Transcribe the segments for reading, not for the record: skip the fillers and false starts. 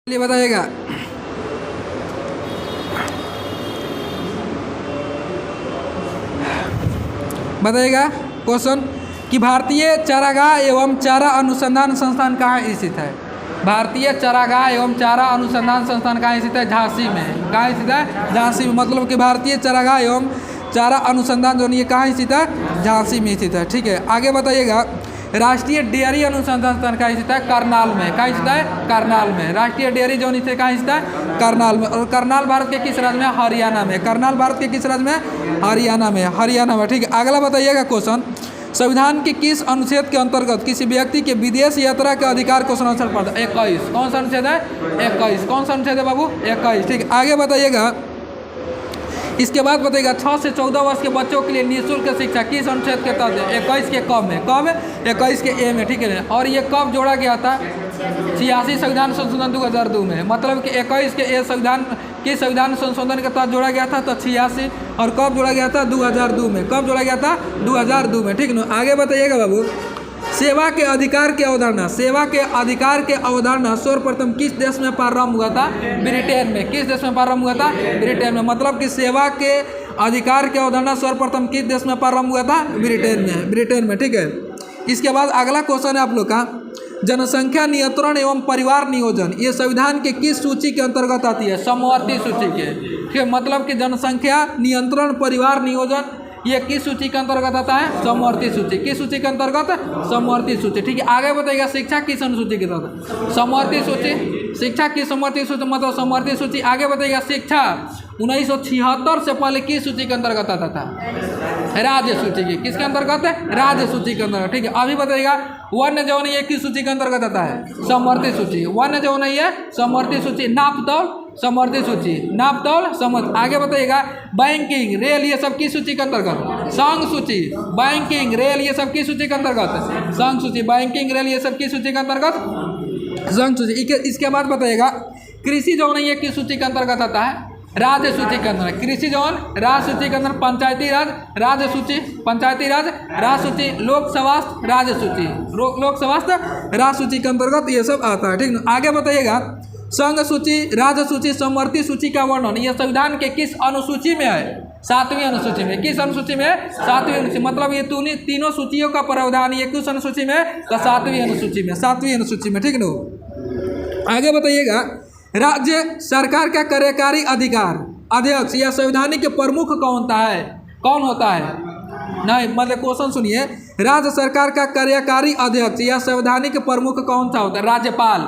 लिए बताइएगा। बताइएगा क्वेश्चन कि भारतीय चारागाह एवं चारा अनुसंधान संस्थान कहाँ स्थित है। भारतीय चारागाह एवं चारा अनुसंधान संस्थान कहाँ स्थित है? झांसी में। कहाँ स्थित है? झांसी में। मतलब कि भारतीय चारागाह एवं चारा अनुसंधान जो नहीं है कहाँ स्थित है? झांसी में स्थित है। ठीक है, आगे बताइएगा। राष्ट्रीय डेयरी अनुसंधान संस्थान कहाँ स्थित है? करनाल में। कहाँ स्थित है? करनाल में। राष्ट्रीय डेयरी जोन स्थित कहाँ स्थित है? करनाल में। और करनाल भारत के किस राज्य में? हरियाणा में। करनाल भारत के किस राज्य में? हरियाणा में। हरियाणा में। ठीक है, अगला बताइएगा क्वेश्चन। संविधान के किस अनुच्छेद के अंतर्गत किसी व्यक्ति के विदेश यात्रा के अधिकार को संरक्षण पड़ता है? 21। कौन सा अनुच्छेद है? 21। कौन सा अनुच्छेद है बाबू? 21। ठीक है, आगे बताइएगा। इसके बाद बताइएगा 6 से 14 वर्ष के बच्चों के लिए निःशुल्क शिक्षा किस अनुच्छेद के तहत है? 21 के कब में? कब? 21 के ए में। ठीक है, और ये कब जोड़ा गया था? 86 संविधान संशोधन 2002 में। मतलब कि 21 के ए संविधान संशोधन के तहत जोड़ा गया था तो 86। और कब जोड़ा गया था? 2002 में। कब जोड़ा गया था? 2002 में। ठीक है ना, आगे बताइएगा बाबू। सेवा के अधिकार की अवधारणा, सेवा के अधिकार के अवधारणा सर्वप्रथम किस देश में प्रारंभ हुआ था? ब्रिटेन में। किस देश में प्रारंभ हुआ था? ब्रिटेन में। मतलब कि सेवा के अधिकार की अवधारणा सर्वप्रथम किस देश में प्रारंभ हुआ था? ब्रिटेन में। ब्रिटेन में। ठीक है, इसके बाद अगला क्वेश्चन है आप लोग का, जनसंख्या नियंत्रण एवं परिवार नियोजन ये संविधान के किस सूची के अंतर्गत आती है? समवर्ती सूची के। ठीक है, मतलब कि जनसंख्या नियंत्रण परिवार नियोजन ये किस सूची के अंतर्गत आता है? समवर्ती सूची। किस सूची के अंतर्गत? समवर्ती सूची। ठीक है, आगे बताइएगा शिक्षा किस अनुसूची के तहत? समवर्ती सूची। शिक्षा की समवर्ती सूची मतलब समवर्ती सूची। आगे बताइएगा शिक्षा 1976 से पहले किस सूची के अंतर्गत आता था? राज्य सूची की। किसके अंतर्गत है? राज्य सूची के अंतर्गत। ठीक है, अभी बताइएगा वन्य जो नहीं है किस सूची के अंतर्गत आता है? समवर्ती सूची। वन्य जो नहीं है समवर्ती सूची। नापतौल समवर्ती सूची। नापतौल समवर्ती। आगे बताइएगा बैंकिंग रेल ये सब किस सूची के अंतर्गत? संघ सूची। बैंकिंग रेल ये सब किस सूची के अंतर्गत? संघ सूची। बैंकिंग रेल ये सब किस सूची के अंतर्गत? संघ सूची। इसके बाद बताइएगा कृषि जो नहीं है किस सूची के अंतर्गत आता है? राज्य सूची के अंदर। कृषि जौन राज्य सूची के अंदर। पंचायती राज राज्य सूची। पंचायती राज राज्य सूची। लोक स्वास्थ्य राज्य सूची। लोक स्वास्थ्य राज्य सूची के अंतर्गत ये सब आता है। ठीक ना, आगे बताइएगा संघ सूची, राज्य सूची, समवर्ती सूची का वर्णन यह संविधान के किस अनुसूची में है? 7वीं अनुसूची में। किस अनुसूची में? 7वीं अनुसूची। मतलब ये तीनों सूचियों का प्रावधान ये किस अनुसूची में? तो 7वीं अनुसूची में। 7वीं अनुसूची में। ठीक ना, आगे बताइएगा राज्य सरकार का कार्यकारी अधिकार अध्यक्ष या संवैधानिक प्रमुख कौन होता है? कौन होता है? नहीं, मतलब क्वेश्चन सुनिए। राज्य सरकार का कार्यकारी अध्यक्ष या संवैधानिक प्रमुख कौन सा होता है? राज्यपाल।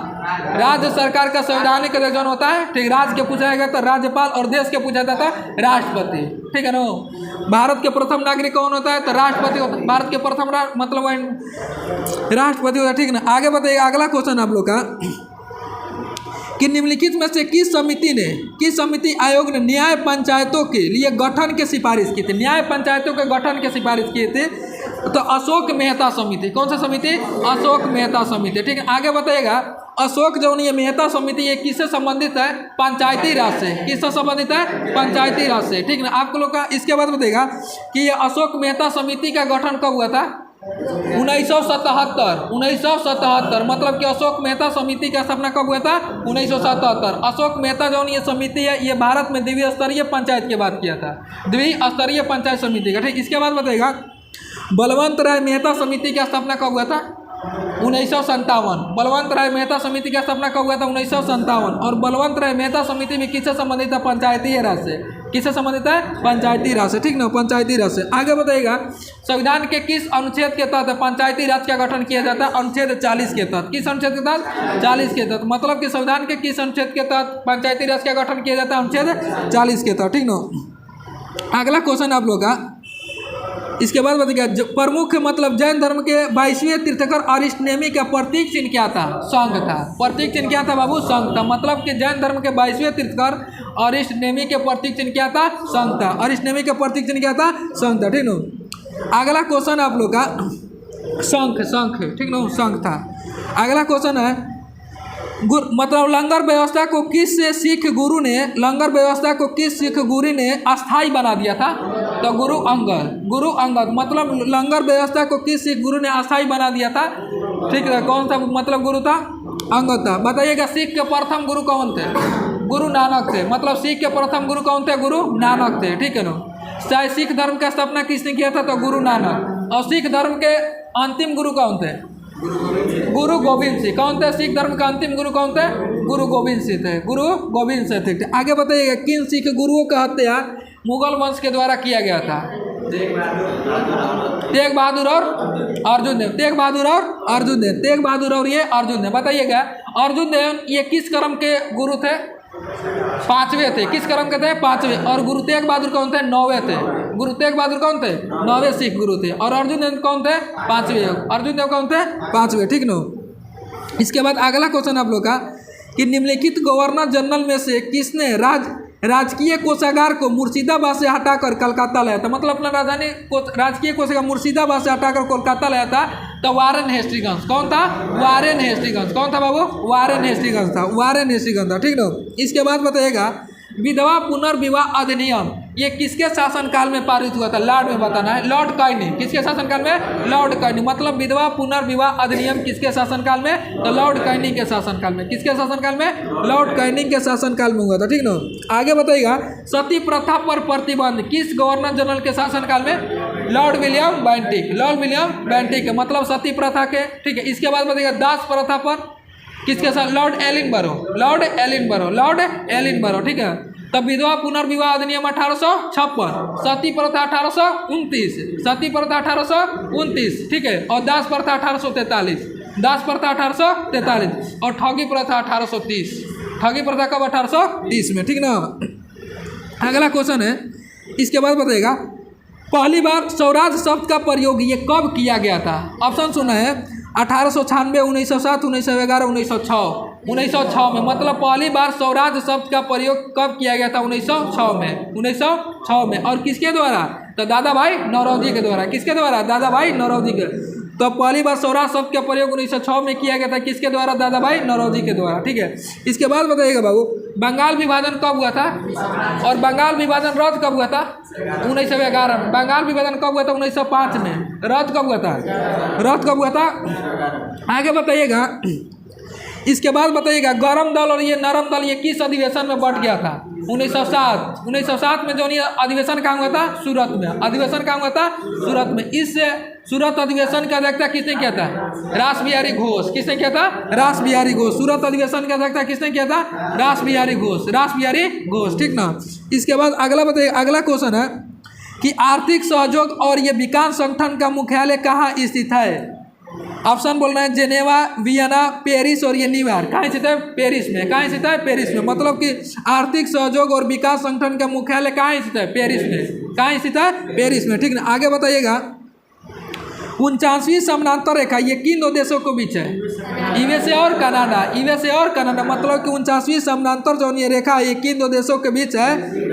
राज्य सरकार का संवैधानिक अध्यक्ष कौन होता है? ठीक, राज्य के पूछा जाएगा तो राज्यपाल और देश के पूछा जाता है राष्ट्रपति। ठीक है ना, भारत के प्रथम नागरिक कौन होता है? तो राष्ट्रपति होता है। भारत के प्रथम मतलब राष्ट्रपति होता है। ठीक ना, आगे बताइए अगला क्वेश्चन आप लोग का कि निम्नलिखित में से किस समिति आयोग ने न्याय पंचायतों के लिए गठन की सिफारिश की थी? न्याय पंचायतों के गठन की सिफारिश की थी तो अशोक मेहता समिति। कौन सा समिति? अशोक मेहता समिति। ठीक है, आगे बताइएगा अशोक जो नहीं मेहता समिति ये किससे संबंधित है? पंचायती राज से। किससे संबंधित है? पंचायती राज से। ठीक ना, आपको लोग का इसके बाद बताइएगा कि ये अशोक मेहता समिति का गठन कब हुआ था? 1977। 1977 मतलब कि अशोक मेहता समिति का स्थापना कब हुआ था? 1977। अशोक मेहता जो ये समिति है ये भारत में द्विस्तरीय पंचायत की बात किया था। द्विस्तरीय पंचायत समिति का। ठीक, इसके बाद बताइएगा बलवंत राय मेहता समिति की स्थापना कब हुआ था? 1957। बलवंत राय मेहता समिति की स्थापना कब हुआ था? 1957। और बलवंत राय मेहता समिति में किससे संबंधित है? पंचायती राज से। किससे संबंधित है? पंचायती राज से। ठीक ना, पंचायती राज से। आगे बताइएगा संविधान के किस अनुच्छेद के तहत पंचायती राज का गठन किया जाता है? अनुच्छेद 40 के तहत। किस अनुच्छेद के तहत? 40 के तहत। मतलब कि संविधान के किस अनुच्छेद के तहत पंचायती राज का गठन किया जाता है? अनुच्छेद 40 के तहत। ठीक ना, अगला क्वेश्चन आप लोग का इसके बाद बताइएगा प्रमुख मतलब जैन धर्म के 22वें तीर्थंकर अरिष्टनेमी का प्रतीक चिन्ह क्या था? संघ था। प्रतीक चिन्ह क्या था बाबू? संघ था। मतलब कि जैन धर्म के 22वें तीर्थंकर अरिष्टनेमी के प्रतीक चिन्ह क्या था? संघ था। अरिष्टनेमी का प्रतीक चिन्ह क्या था? संघ था। ठीक ना, अगला क्वेश्चन आप लोग का शंख। ठीक ना, शंख था। अगला क्वेश्चन है मतलब लंगर व्यवस्था को किस सिख गुरु ने अस्थाई बना दिया था? तो गुरु अंगद। मतलब लंगर व्यवस्था को किस सिख गुरु ने अस्थाई बना दिया था? ठीक है, कौन सा मतलब गुरु था? अंगद था। बताइएगा सिख के प्रथम गुरु कौन थे? गुरु नानक थे। मतलब सिख के प्रथम गुरु कौन थे? गुरु नानक थे, ठीक है ना। चाहे सिख धर्म का स्थापना किसने किया था? तो गुरु नानक। और सिख धर्म के अंतिम गुरु कौन थे? गुरु गोविंद सिंह। कौन थे सिख धर्म का अंतिम गुरु? कौन थे? गुरु गोविंद सिंह थे। गुरु गोविंद सिंह थे। आगे बताइएगा किन सिख गुरुओं का हत्या मुगल वंश के द्वारा किया गया था? तेग बहादुर और अर्जुन देव। तेग बहादुर और अर्जुन देव। तेग बहादुर और ये अर्जुन देव। बताइएगा अर्जुन देव ये किस क्रम के गुरु थे? पांचवे थे। किस क्रम के थे? पांचवे। और गुरु तेग बहादुर कौन थे? नौवे थे। गुरु तेग बहादुर कौन थे? नौवे सिख गुरु थे। और अर्जुन देव कौन थे? पांचवे। अर्जुन देव कौन थे? पांचवे, ठीक ना। इसके बाद अगला क्वेश्चन आप लोग का कि निम्नलिखित गवर्नर जनरल में से किसने राजकीय कोषागार को मुर्शिदाबाद से हटाकर कलकत्ता लाया था? मतलब अपना राजधानी राजकीय कोषागार मुर्शिदाबाद से हटाकर कोलकाता लाया था। तो वारेन हेस्टिंग्स। कौन था? Warren Hastings. कौन था बाबू? वारेन हेस्टिंग्स था। वारेन हेस्टिंग्स था, ठीक ना। इसके बाद बताइएगा विधवा पुनर्विवाह अधिनियम ये किसके शासनकाल में पारित हुआ था? लॉर्ड में बताना है। लॉर्ड काइनिंग। किसके शासनकाल में? लॉर्ड काइनिंग। मतलब विधवा पुनर्विवाह अधिनियम किसके शासनकाल में? तो लॉर्ड काइनिंग के शासनकाल में। किसके शासनकाल में? लॉर्ड काइनिंग के शासनकाल में हुआ था, ठीक ना। आगे बताइएगा सती प्रथा पर प्रतिबंध किस गवर्नर जनरल के शासनकाल में? Lord William Bentinck. Lord William Bentinck. मतलब सती प्रथा के, ठीक है। इसके बाद बताइएगा दास प्रथा पर किसके साथ? लॉर्ड एलिनबरो। लॉर्ड एलिनबरो। लॉर्ड एलिनबरो, ठीक है। तब विधवा पुनर्विवाह अधिनियम 1856, सती प्रथा 1829, सती प्रथा 1829, ठीक है। और दास प्रथा 1843, दास प्रथा 1843 और ठगी प्रथा 1830। ठगी प्रथा कब? 1830 में, ठीक ना। अगला क्वेश्चन है इसके बाद बताइएगा पहली बार स्वराज शब्द का प्रयोग ये कब किया गया था? ऑप्शन सुना है 1896, 1907, 1911, 1906। 1906 में। मतलब पहली बार स्वराज शब्द का प्रयोग कब किया गया था? 1906 में। 1906 में। और किसके द्वारा? तो दादा भाई नौरोजी के द्वारा। किसके द्वारा? दादा भाई नौरोजी के। तो पहली बार स्वराज शब्द का प्रयोग 1906 में किया गया था। किसके द्वारा? दादा भाई नौरोजी के द्वारा, ठीक है। इसके बाद बताइएगा बाबू बंगाल विभाजन कब हुआ था? और बंगाल विभाजन रद्द कब हुआ था? 1911 में। बंगाल विभाजन कब हुआ था? 1905 में। रद्द कब हुआ था? रद्द कब हुआ था? आगे बताइएगा इसके बाद बताइएगा गरम दल और ये नरम दल ये किस अधिवेशन में बढ़ गया था? 1907। 1907 में जो अधिवेशन कहाँ हुआ था? सूरत में। अधिवेशन कहाँ हुआ था? सूरत में। इस सूरत अधिवेशन की अध्यक्षता किसने किया था? रास बिहारी घोष। किसने किया था? रास बिहारी घोष। सूरत अधिवेशन की अध्यक्षता किसने किया था? रास बिहारी घोष। रास बिहारी घोष, ठीक ना। इसके बाद अगला बताइए। अगला क्वेश्चन है कि आर्थिक सहयोग और ये विकास संगठन का मुख्यालय कहाँ स्थित है? ऑप्शन बोल रहे हैं जेनेवा, वियना, पेरिस और ये न्यूयॉर्क। कहाँ स्थित है? पेरिस में। कहाँ स्थित है? पेरिस में। मतलब कि आर्थिक सहयोग और विकास संगठन का मुख्यालय कहाँ स्थित है? पेरिस में। कहाँ स्थित है? पेरिस में, ठीक ना। आगे बताइएगा 49वीं समानांतर रेखा ये किन दो देशों के बीच है? यूएसए और कनाडा। यूएसए और कनाडा। मतलब कि 49वीं समानांतर जो ये रेखा ये किन दो देशों के बीच है?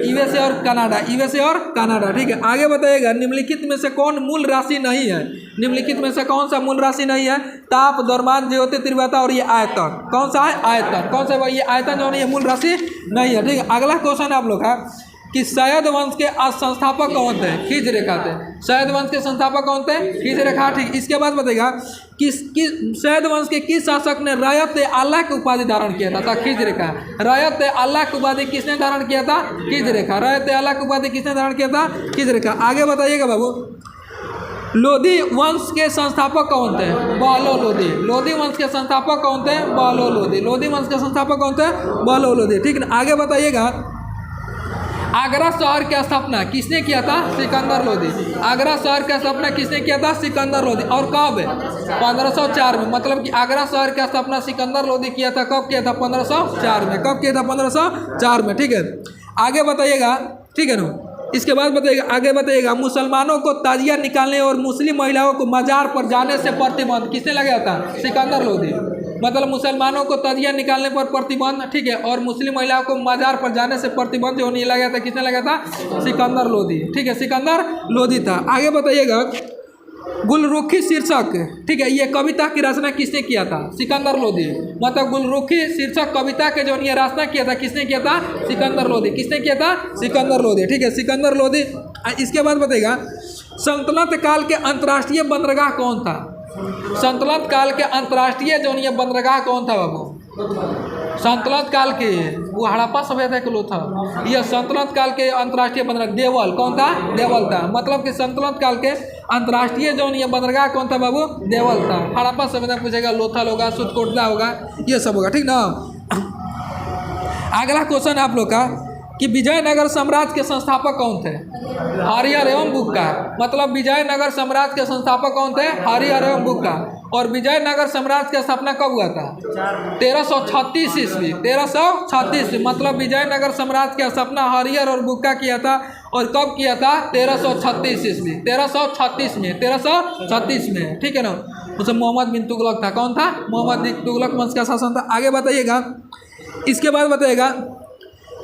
यूएसए और कनाडा। यूएसए और कनाडा, ठीक है। आगे बताइएगा निम्नलिखित में से कौन मूल राशि नहीं है? निम्नलिखित में से कौन सा मूल राशि नहीं है? ताप, द्रव्यमान, ज्योति तीव्रता और ये आयतन। कौन सा है? आयतन। कौन सा? ये आयतन जो है ये मूल राशि नहीं है, ठीक है। अगला क्वेश्चन आप लोग का कि सैयद वंश के संस्थापक कौन थे? खिज रेखा थे। सैयद वंश के संस्थापक कौन थे? खिज रेखा, ठीक। इसके बाद बताइएगा सैयद वंश के किस शासक ने रायत अल्लाह की उपाधि धारण किया था? खिज रेखा। रायत अल्लाह की उपाधि किसने धारण किया था? खिज रेखा। रायत अल्लाह की उपाधि किसने धारण किया था? खिज रेखा। आगे बताइएगा बाबू लोधी वंश के संस्थापक कौन थे? बहलो लोधी। लोधी वंश के संस्थापक कौन थे? बहलो लोधी। लोधी वंश के संस्थापक कौन थे? बहलो लोधी, ठीक है। आगे बताइएगा आगरा शहर की स्थापना किसने किया था? सिकंदर लोधी। आगरा शहर की स्थापना किसने किया था? सिकंदर लोधी। और कब? 1504 में। मतलब कि आगरा शहर की स्थापना सिकंदर लोधी किया था। कब किया था? 1504 में। कब किया था? 1504 में, ठीक है। आगे बताइएगा, ठीक है ना। इसके बाद बताइएगा आगे बताइएगा मुसलमानों को ताजिया निकालने और मुस्लिम महिलाओं को मजार पर जाने से प्रतिबंध किसने लगाया था? सिकंदर लोधी। मतलब मुसलमानों को ताजिया निकालने पर प्रतिबंध, ठीक है। और मुस्लिम महिलाओं को मजार पर जाने से प्रतिबंध जो नहीं लगाया था किसने लगाया था? सिकंदर लोधी, ठीक है। सिकंदर लोधी था। आगे बताइएगा गुलरुखी शीर्षक, ठीक है, ये कविता की रचना किसने किया था? सिकंदर लोधी। मतलब गुलरुखी शीर्षक कविता के जो ये रचना किया था किसने किया था? सिकंदर लोधी। किसने किया था? सिकंदर लोधी, ठीक है। सिकंदर लोधी। इसके बाद बताइएगा सल्तनत काल के अंतर्राष्ट्रीय बंदरगाह कौन था? संतुलन काल के अंतर्राष्ट्रीय जो ये बंदरगाह कौन था बाबू? संतुलन काल के वो हड़प्पा सभ्यता के लोग था। यह संतुलन काल के अंतर्राष्ट्रीय बंदरगाह देवल कौन था? देवल था। मतलब कि संतुलन काल के अंतर्राष्ट्रीय जो ये बंदरगाह कौन था बाबू? देवल था। हड़प्पा सभ्यता पूछेगा, लोथल होगा, सुतकोटला होगा, ये सब होगा, ठीक ना। अगला क्वेश्चन आप लोग का कि विजयनगर साम्राज्य के संस्थापक कौन थे? हरिहर एवं बुक्का। मतलब विजयनगर साम्राज्य के संस्थापक कौन थे? हरिहर एवं बुक्का। और विजयनगर साम्राज्य की स्थापना कब हुआ था? 1336 ईस्वी। 1336 ईस्वी। मतलब विजयनगर साम्राज्य की स्थापना हरिहर और बुक्का किया था। और कब किया था? 1336 ईस्वी। 1336 में, 1336 में, ठीक है ना। उसे मोहम्मद बिन तुगलक था। कौन था? मोहम्मद बिन तुगलक वंश का शासन था। आगे बताइएगा, इसके बाद बताइएगा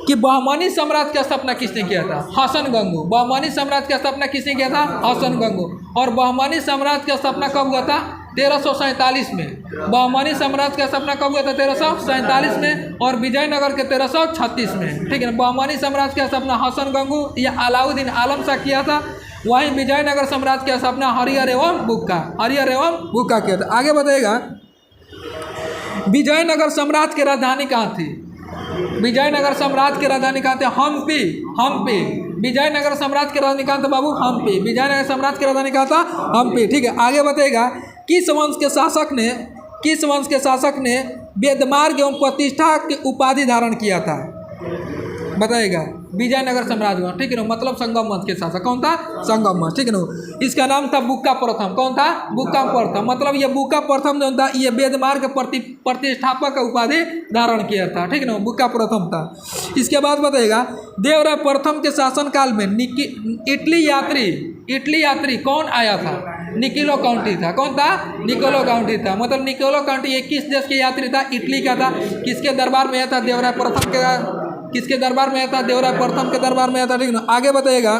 कि बहमानी साम्राज्य की स्थापना किसने किया था? हसन गंगू। बहमानी साम्राज्य की स्थापना किसने किया था? हसन गंगू। और बहमानी साम्राज्य की स्थापना कब हुआ था? 1347 में। बहमानी साम्राज्य की स्थापना कब हुआ था? 1347 में। और विजयनगर के 1336 में, ठीक है ना। बहमानी साम्राज्य की स्थापना हसन गंगू या अलाउद्दीन आलम शाह किया था। वहीं विजयनगर साम्राज्य की स्थापना हरिहर एवं बुक्का किया था। आगे बताइएगा, विजयनगर साम्राज्य की राजधानी कहाँ थी? विजयनगर साम्राज्य की राजधानी कहाँ थे? हम्पी। विजयनगर साम्राज्य की राजधानी कहाँ था बाबू? हम्पी। विजयनगर साम्राज्य की राजधानी कहाँ था? हम्पी, ठीक है। आगे बताइएगा, किस वंश के शासक ने वेदमार्ग एवं प्रतिष्ठा की उपाधि धारण किया था? बताइएगा। विजयनगर साम्राज्य में, ठीक है ना। मतलब संगम वंश के शासक कौन था? संगम वंश, ठीक है ना। इसका नाम था बुक्का प्रथम। कौन था? बुक्का प्रथम। मतलब ये बुक्का प्रथम जो था ये वेदमार्ग प्रतिष्ठापक का उपाधि धारण किया था, ठीक है ना। बुक्का प्रथम था। इसके बाद बताइएगा, देवराय प्रथम के शासनकाल में इटली यात्री कौन आया था? निकोलो काउंटी था। कौन था? निकोलो काउंटी था। मतलब निकोलो काउंटी ये किस देश के यात्री था? इटली का था। किसके दरबार में आया था? देवराय प्रथम के। किसके दरबार में आया था? देवराय प्रथम के दरबार में आया था, ठीक ना। आगे बताइएगा,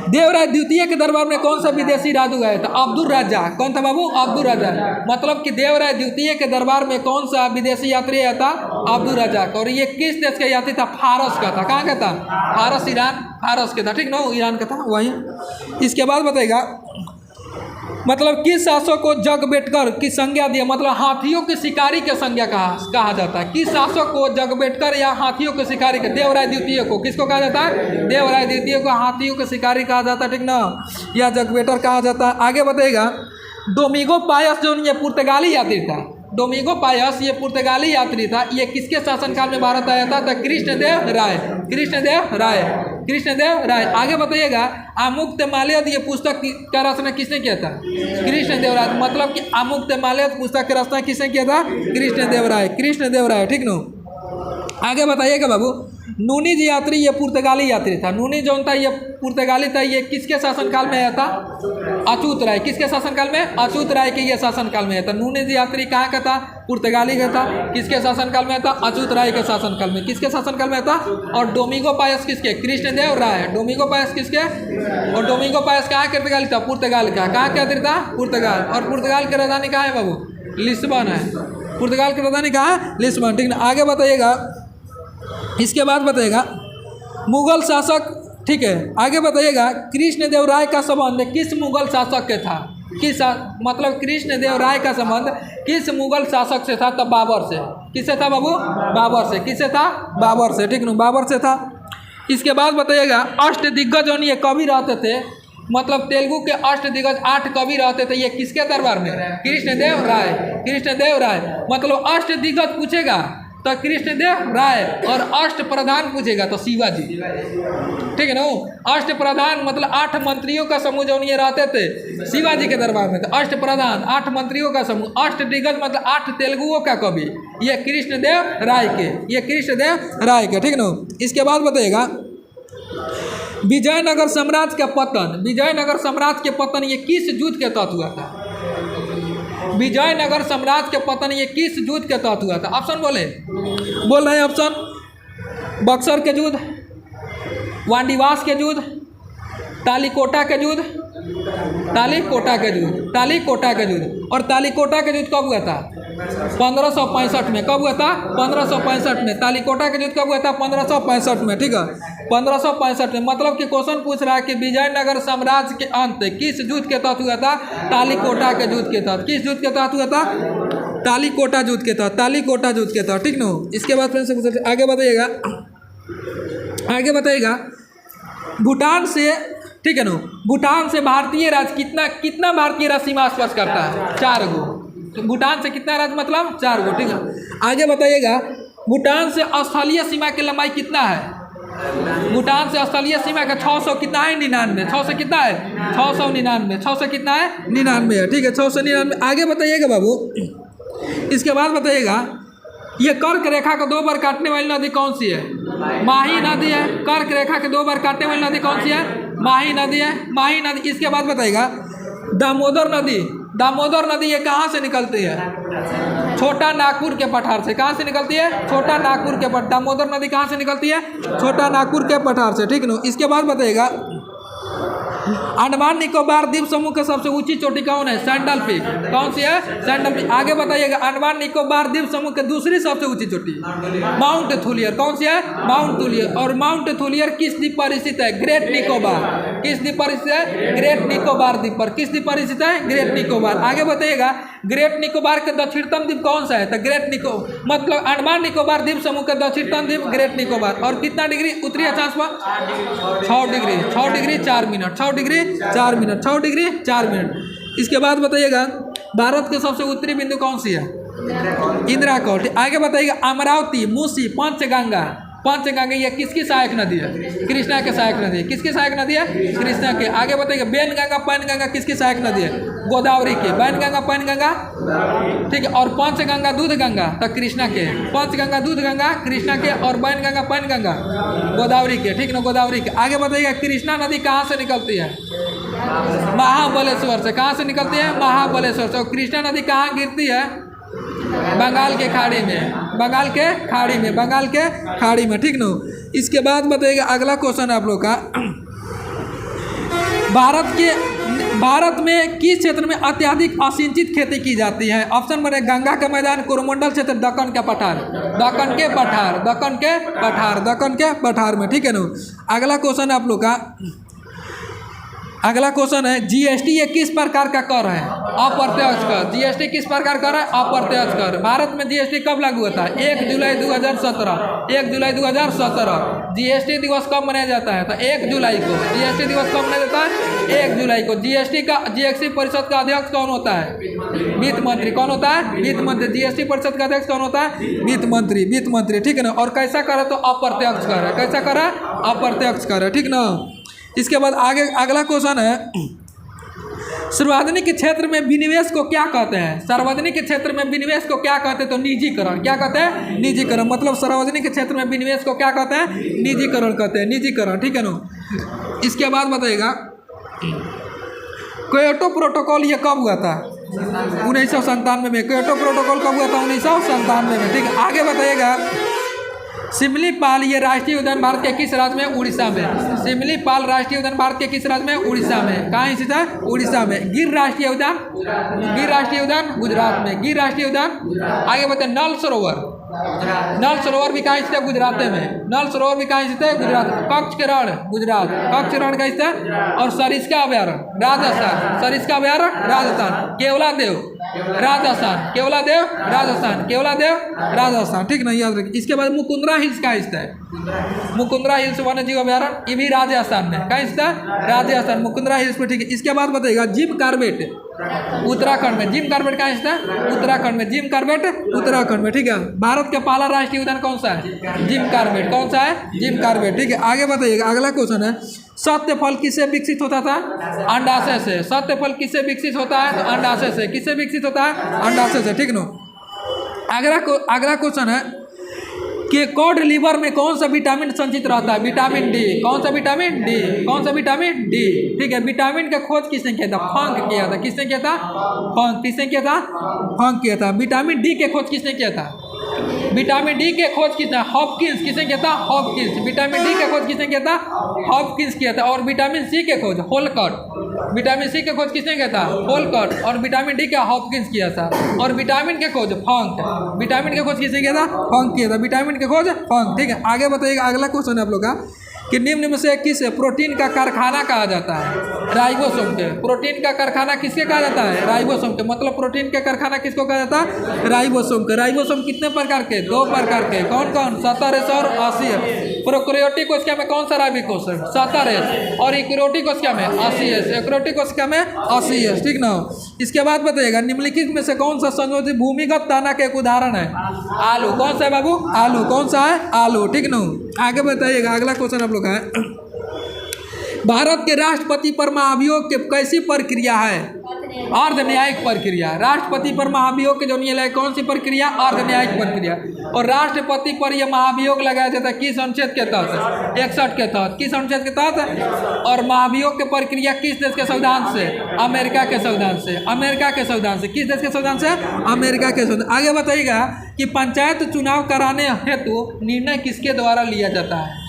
देवराय द्वितीय के दरबार में कौन सा विदेशी राजू आया था? अब्दुल राजा। कौन था बाबू? अब्दुल राजा। मतलब कि देवराय द्वितीय के दरबार में कौन सा विदेशी यात्री आया था? अब्दुल राजा। और ये किस देश का यात्री था? फारस का था। कहाँ का था? फारस, ईरान, फारस के था, ठीक ना। ईरान का था वहीं। इसके बाद बताइएगा, मतलब किस शासक को जगबेटकर की संज्ञा दिया? मतलब हाथियों के शिकारी के संज्ञा कहा जाता है। किस शासक को जगबेटकर या हाथियों के शिकारी के? देवराय द्वितीय को। किसको कहा जाता है? देवराय द्वितीय को हाथियों के शिकारी कहा जाता है, ठीक ना, या जगबेटर कहा जाता है। आगे बताइएगा, डोमिंगो पायस जो ये पुर्तगाली यात्री था। डोमिंगो पायस ये पुर्तगाली यात्री था। ये किसके शासनकाल में भारत आया था? कृष्णदेव राय। आगे बताइएगा, आमुक्तमाल्यद ये पुस्तक का रचना किसने किया था? कृष्णदेव राय। मतलब कि आमुक्तमाल्यद पुस्तक का रचना किसने किया था? कृष्णदेव राय, ठीक नो। आगे बताइएगा बाबू, नूनी जी यात्री ये पुर्तगाली यात्री था। नूनी जो था ये पुर्तगाली था। ये किसके शासनकाल में आया था? अछूत राय। किसके शासनकाल में? अछूत राय के ये शासनकाल में आया था। नूनी जी यात्री कहाँ का था? पुर्तगाली का था। किसके शासनकाल में था? अछूत राय के शासनकाल में। किसके शासनकाल में था? और डोमिंगो पायस किसके? कृष्णदेव राय। डोमिंगो पायस किसके? और डोमिंगो पायस कहाँ के पुर्तगाली था? पुर्तगाल का। कहाँ के यात्री था? पुर्तगाल। और पुर्तगाल की राजधानी कहाँ है बाबू? लिस्बन है। पुर्तगाल की राजधानी कहाँ है? लिस्बन, ठीक है। आगे बताइएगा, इसके बाद बताइएगा, मुगल शासक, ठीक है। आगे बताइएगा, कृष्णदेव राय का संबंध किस मुगल शासक के था? मतलब कृष्णदेव राय का संबंध किस मुगल शासक से था? तब बाबर से। किससे था बाबू? बाबर से। किससे था? बाबर से, ठीक है, बाबर से था। इसके बाद बताइएगा, अष्टदिग्गज जो ये कवि रहते थे। मतलब तेलुगु के अष्टदिग्गज 8 कवि रहते थे। ये किसके दरबार में? कृष्णदेव राय। मतलब अष्टदिग्गज पूछेगा तो कृष्णदेव राय, और अष्ट प्रधान पूछेगा तो शिवाजी, ठीक है ना। अष्ट प्रधान मतलब 8 मंत्रियों का समूह जो ये रहते थे शिवाजी के दरबार में। तो अष्ट प्रधान 8 मंत्रियों का समूह। अष्ट दिग्गज मतलब 8 तेलुगुओं का कवि, ये कृष्णदेव राय के, ठीक है ना। इसके बाद बताइएगा, विजयनगर साम्राज्य के पतन ये किस युद्ध के तहत हुआ था? विजयनगर साम्राज्य के पतन ये किस युद्ध के तहत हुआ था? ऑप्शन बोल रहे हैं ऑप्शन, बक्सर के युद्ध, वांडीवास के युद्ध, तालीकोटा के युद्ध। और तालीकोटा के युद्ध कब हुआ था? 1565 में। कब हुआ था? 1565 में। तालीकोटा का युद्ध कब हुआ था? 1565 में, ठीक है, 1565 में। मतलब कि क्वेश्चन पूछ रहा है कि विजयनगर साम्राज्य के अंत किस युद्ध के तहत हुआ था? तालीकोटा के युद्ध के तहत। किस युद्ध के तहत हुआ था? तालीकोटा युद्ध के तहत, तालीकोटा युद्ध के तहत, ठीक ना। इसके बाद फ्रेंड्स आगे बताइएगा, आगे बताइएगा भूटान से, ठीक है ना, भूटान से भारतीय राज्य कितना भारतीय राज्य सीमा स्पर्श करता है? 4 गो। तो भूटान से कितना राज्य मतलब? 4 गो, ठीक है। आगे बताइएगा भूटान से स्थलीय सीमा की लंबाई कितना है? भूटान से स्थलीय सीमा का 600 कितना है? 99। 600 कितना है? 699। 600 कितना है? 99 है, ठीक है, 699। आगे बताइएगा बाबू, इसके बाद बताइएगा ये कर्क रेखा को 2 बार काटने वाली नदी कौन सी है? माही नदी है। कर्क रेखा के 2 बार काटने वाली नदी कौन सी है? माही नदी है, माही नदी। इसके बाद बताइएगा दामोदर नदी, दामोदर नदी ये कहाँ से निकलती है? छोटा नागपुर के पठार से। कहाँ से निकलती है? छोटा नागपुर के पठार। दामोदर नदी कहाँ से निकलती है? छोटा नागपुर के पठार से, ठीक है। इसके बाद बताइएगा अंडमान निकोबार द्वीप समूह की सबसे ऊंची चोटी कौन है? Sandal peak. कौन सी है? Sandal peak. आगे बताइएगा अंडमान निकोबार द्वीप समूह की दूसरी सबसे ऊंची चोटी माउंट थुलियर। कौन सी है? Mount Thuillier. और माउंट थुलियर किस द्वीप पर स्थित है? ग्रेट निकोबार। किस द्वीप पर स्थित है? ग्रेट निकोबार द्वीप पर। किस द्वीप पर स्थित है? ग्रेट निकोबार। आगे बताइएगा ग्रेट निकोबार के दक्षिणतम द्वीप कौन सा है? तो ग्रेट निको मतलब अंडमान निकोबार द्वीप समूह का दक्षिणतम द्वीप ग्रेट निकोबार। और कितना डिग्री उत्तरी अक्षांश पर? 6 degree. 6 degree 4 minute. 6 degree 4 minute. 6 degree 4 minute. इसके बाद बताइएगा भारत के सबसे उत्तरी बिंदु कौन सी है? इंदिरा कोट। आगे बताइएगा अमरावती, मूसी, पंचगंगा। पंचगंगा ये किसकी सहायक नदी है? कृष्णा के सहायक नदी है। किसकी सहायक नदी है? कृष्णा के। आगे बताइएगा बैनगंगा, पैनगंगा किसकी सहायक नदी है? गोदावरी के। बैनगंगा, पैनगंगा, ठीक है। और पंचगंगा, दूधगंगा तो कृष्णा के। पंचगंगा, दूधगंगा कृष्णा के। और बैनगंगा, पैनगंगा गोदावरी के, ठीक ना, गोदावरी के। आगे बताइएगा कृष्णा नदी कहाँ से निकलती है? महाबलेश्वर से। कहाँ से निकलती है? महाबलेश्वर से। और कृष्णा नदी कहाँ गिरती है? बंगाल के खाड़ी में। बंगाल के खाड़ी में। बंगाल के खाड़ी में, ठीक ना। इसके बाद बताइएगा अगला क्वेश्चन आप लोग का भारत में किस क्षेत्र में अत्यधिक असिंचित खेती की जाती है? ऑप्शन बने गंगा का मैदान, कोरोमंडल क्षेत्र, दक्कन के पठार। दक्कन के पठार, दक्कन के पठार, दक्कन के पठार में, ठीक है ना। अगला क्वेश्चन आप लोग का, अगला क्वेश्चन है जीएसटी ये किस प्रकार का कर है? अप्रत्यक्ष कर। जीएसटी किस प्रकार कर है? अप्रत्यक्ष कर। भारत में जीएसटी कब लागू होता है? 1 जुलाई 2017। 1 जुलाई 2017 जीएसटी दिवस कब मनाया जाता है? तो 1 जुलाई को। जीएसटी दिवस कब मनाया जाता है? 1 जुलाई को। जीएसटी का जीएसटी परिषद का अध्यक्ष कौन होता है? वित्त मंत्री। कौन होता है? वित्त मंत्री। जीएसटी परिषद का अध्यक्ष कौन होता है? वित्त मंत्री। वित्त मंत्री, ठीक है ना। और कैसा कर है? तो अप्रत्यक्ष कर है। कैसा कर है? अप्रत्यक्ष कर है, ठीक ना। इसके बाद आगे अगला क्वेश्चन है सार्वजनिक क्षेत्र में विनिवेश को क्या कहते हैं? सार्वजनिक क्षेत्र में विनिवेश को क्या कहते हैं? तो निजीकरण। क्या कहते हैं? निजीकरण। मतलब सार्वजनिक क्षेत्र में विनिवेश को क्या कहते हैं? निजीकरण कहते हैं। निजीकरण, ठीक है ना। इसके बाद बताइएगा क्योटो प्रोटोकॉल ये कब हुआ था? 1997 में। क्योटो प्रोटोकॉल कब हुआ था? 1997 में, ठीक है। आगे बताइएगा सिमलीपाल ये राष्ट्रीय उद्यान भारत के किस राज्य में? उड़ीसा में। सिमलीपाल राष्ट्रीय उद्यान भारत के किस राज्य में? उड़ीसा में। कहाँ स्थित है? उड़ीसा में। गिर राष्ट्रीय उद्यान, गिर राष्ट्रीय उद्यान गुजरात में। गिर राष्ट्रीय उद्यान। आगे बताए नल सरोवर। नल सरोवर भी कहाँ स्थित है? गुजरात में। नल सरोवर भी कहाँ स्थित है? गुजरात। कच्छ के रण गुजरात। कच्छ रण कहाँ स्थित है? और सरिस्का अभ्यारण्य राजस्थान। सरिस्का अभ्यारण्य राजस्थान। केवलादेव राजस्थान। केवलादेव राजस्थान। केवलादेव राजस्थान, ठीक ना, याद रखिए। इसके बाद मुकुंदरा हिल्स कहाँ स्थित है? मुकुंदरा हिल्स वन्य जीव अभ्यारण्य, ये भी राजस्थान में। कहाँ स्थित है? राजस्थान, मुकुंदरा हिल्स पे, ठीक है। इसके बाद बताइएगा जिम कार्बेट उत्तराखंड में। जिम कार्बेट कहाँ स्थित है? उत्तराखंड में। जिम कार्बेट उत्तराखंड में, ठीक है। भारत का पहला राष्ट्रीय उद्यान कौन सा है? Jim Corbett. कौन सा है? जिम कार्बेट, ठीक है। आगे बताइएगा अगला क्वेश्चन है सत्य फल किससे विकसित होता था? अंडाशय से। सत्य फल किससे विकसित होता है? तो अंडाशय से। किससे विकसित होता है? अंडाशय से, ठीक नो। अगला क्वेश्चन है कि कॉड लिवर में कौन सा विटामिन संचित रहता है? Vitamin D. कौन सा विटामिन? डी। कौन सा विटामिन? डी, ठीक है। विटामिन का खोज किसने किया था? फंक किया था। किसने किया था? फंक। किसने किया था? फंक किया था। विटामिन डी के खोज किसने किया था? विटामिन डी के खोज किसने? हॉपकिंस। किसने किया था? हॉपकिंस। विटामिन डी के खोज किसने किया था? हॉपकिंस किया था। और विटामिन सी के खोज होलकर। विटामिन सी की खोज किसने किया था? फोलकट। और विटामिन डी का हॉपकिंस किया था। और विटामिन की खोज फंक। विटामिन की खोज किसने किया था? फंक किया था। विटामिन की खोज फंक। ठीक है, आगे बताइएगा, अगला क्वेश्चन है आप लोग का कि निम्न में से किस प्रोटीन का कारखाना कहा जाता है? राइबोसोम के। प्रोटीन का कारखाना किसके कहा जाता है? राइबोसोम के। मतलब प्रोटीन का कारखाना किसको कहा जाता है? राइबोसोम के। राइबोसोम कितने प्रकार के? 2 प्रकार के। कौन कौन? 70S और 80S। प्रोकैरियोटिक कोशिका में कौन सा राइबोसोम? 70S। और यूकेरियोटिक कोशिका में 80S। यूकेरियोटिक कोशिका में 80S। ठीक ना। इसके बाद बताइएगा, निम्नलिखित में से कौन सा संयोजित भूमिगत दाना का एक उदाहरण है? आलू। कौन सा है बाबू? आलू। कौन सा है? आलू। ठीक ना। आगे बताइएगा, अगला क्वेश्चन आप लोग का है, भारत के राष्ट्रपति पर महाभियोग की कैसी प्रक्रिया है? अर्ध न्यायिक प्रक्रिया। राष्ट्रपति पर महाभियोग के जो नियम है, कौन सी प्रक्रिया? अर्ध न्यायिक प्रक्रिया। और राष्ट्रपति पर यह महाभियोग लगाया जाता है किस अनुच्छेद के तहत? 61 के तहत। किस अनुच्छेद के तहत? और महाभियोग की प्रक्रिया किस देश के संविधान से? अमेरिका के संविधान से। अमेरिका के संविधान से। किस देश के संविधान से? अमेरिका के संविधान। आगे बताइएगा कि पंचायत चुनाव कराने हेतु निर्णय किसके द्वारा लिया जाता है?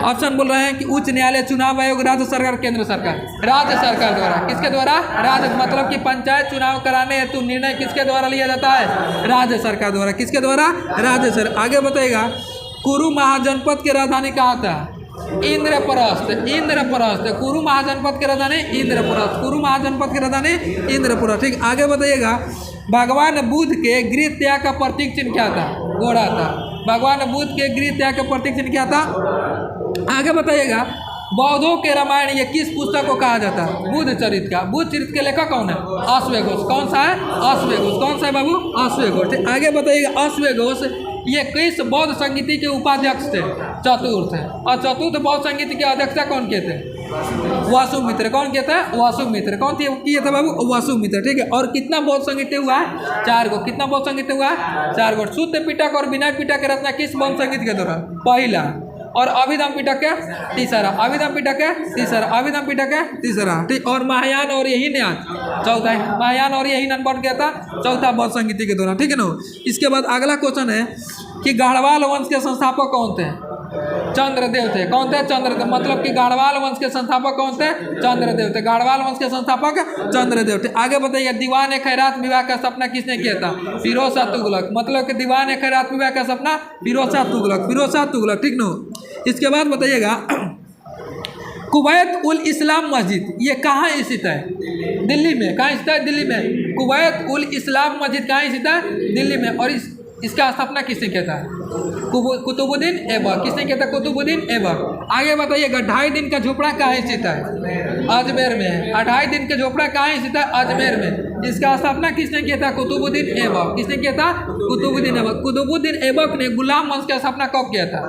ऑप्शन बोल रहे हैं कि उच्च न्यायालय, चुनाव आयोग, राज्य सरकार, केंद्र सरकार। राज्य सरकार द्वारा। किसके द्वारा? राज्य। मतलब कि पंचायत चुनाव कराने हेतु निर्णय किसके द्वारा लिया जाता है? राज्य सरकार द्वारा। किसके द्वारा? राज्य सरकार। आगे बताइएगा, कुरु महाजनपद की राजधानी कहाँ था? इंद्रप्रस्थ। इंद्रप्रस्थ। कुरु महाजनपद की राजधानी इंद्रप्रस्थ। कुरु महाजनपद की राजधानी इंद्रप्रस्थ। ठीक, आगे बताइएगा, भगवान बुद्ध के गृह त्याग का प्रतीक चिन्ह क्या था? घोड़ा था। भगवान बुद्ध के गृह त्याग का प्रतीक चिन्ह क्या था? आगे बताइएगा, बौद्धों के रामायण ये किस पुस्तक को कहा जाता है? बुद्ध चरित्र का। बुद्ध चरित्र के लेखक कौन है? अश्वघोष। कौन सा है? अश्वघोष। कौन सा है बाबू? अश्वघोष। आगे बताइएगा, अश्वघोष ये किस बौद्ध संगीति के उपाध्यक्ष थे? चतुर्थ है। और चतुर्थ बौद्ध संगीति के अध्यक्षता कौन किए थे? वासुमित्र। कौन किया था? वासुमित्र। कौन किया था बाबू? वासुमित्र। ठीक है, और कितना बौद्ध संगीत हुआ है? 4 गो। कितना बौद्ध संगीत हुआ है? 4 गो। शुद्ध पिटक और विनय पिटक की रचना किस बौद्ध संगीत के दौरान? पहला। और अभिधम पिटक है तीसरा। अभिधम पिटक है तीसरा। अभिधम पिटक है तीसरा। ठीक, और महायान और यही न्यास चौथा है। महायान और यही नंबर गया था चौथा बौद्ध संगीति के दौरान। ठीक है ना। इसके बाद अगला क्वेश्चन है कि गढ़वाल वंश के संस्थापक कौन थे? चंद्रदेव थे। कौन थे? चंद्रदेव। मतलब कि गढ़वाल वंश के संस्थापक कौन थे? चंद्रदेव थे। गढ़वाल वंश के संस्थापक चंद्रदेव थे। आगे बताइए, दीवान खैरात विवाह का सपना किसने किया था? फिरोज शाह तुगलक। मतलब कि दीवान खैरात विवाह का सपना फिरोज शाह तुगलक। फिरोज शाह तुगलक। ठीक नो। इसके बाद बताइएगा, कुवैत उल इस्लाम मस्जिद ये कहाँ स्थित है? दिल्ली में। कहाँ स्थित है? दिल्ली में। कुवैत उल इस्लाम मस्जिद कहाँ स्थित है? दिल्ली में। और इसका स्थापना किसने किया था? कुतुबुद्दीन ऐबक। किसने किया था? कुतुबुद्दीन ऐबक। आगे बताइएगा, 2.5 दिन का झोपड़ा कहाँ स्थित है? अजमेर में। 2.5 दिन का झोपड़ा कहाँ स्थित है? अजमेर में। इसका स्थापना किसने किया था? कुतुबुद्दीन ऐबक। किसने किया था? कुतुबुद्दीन ऐबक। कुतुबुद्दीन ऐबक ने गुलाम वंश की स्थापना कब किया था?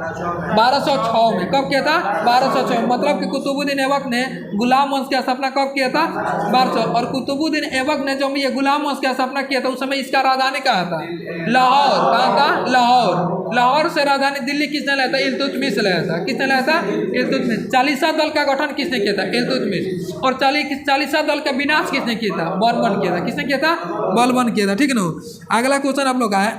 1206 में। कब किया था? 1206 में। मतलब कि कुतुबुद्दीन ऐबक ने गुलाम वंश की स्थापना कब किया था? 1200। और कुतुबुद्दीन ऐबक ने जब ये गुलाम वंश की स्थापना किया था उस समय इसका राजधानी कहाँ था? लाहौर। कहाँ था? लाहौर। लाहौर से राजधानी दिल्ली किसने लाया था? इल्तुतमिश लाया था। किसने लाया था? इल्तुतमिश। 40 दल का गठन किसने किया था? इल्तुतमिश। और 40 दल का विनाश किसने किया था? बलबन किया था। किसने किया था? बलबन किया था। ठीक है ना। अगला क्वेश्चन आप लोग का है,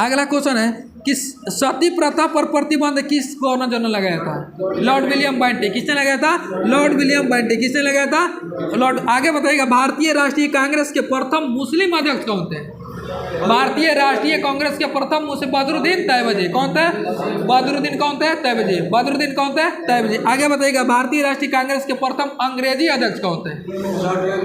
अगला क्वेश्चन है कि सती प्रथा पर प्रतिबंध किस गवर्नर जनरल लगाया था? Lord William Bentinck. किसने लगाया था? Lord William Bentinck. किसने लगाया था? लॉर्ड। आगे बताइएगा, भारतीय राष्ट्रीय कांग्रेस के प्रथम मुस्लिम अध्यक्ष कौन थे? भारतीय राष्ट्रीय कांग्रेस के प्रथम मुस्लिम बदरुद्दीन तैयबजी। कौन थे? बदरुद्दीन कौन थे? तैयबजी। बदरुद्दीन कौन थे? तैयबजी। आगे बताइएगा, भारतीय राष्ट्रीय कांग्रेस के प्रथम अंग्रेजी अध्यक्ष कौन थे?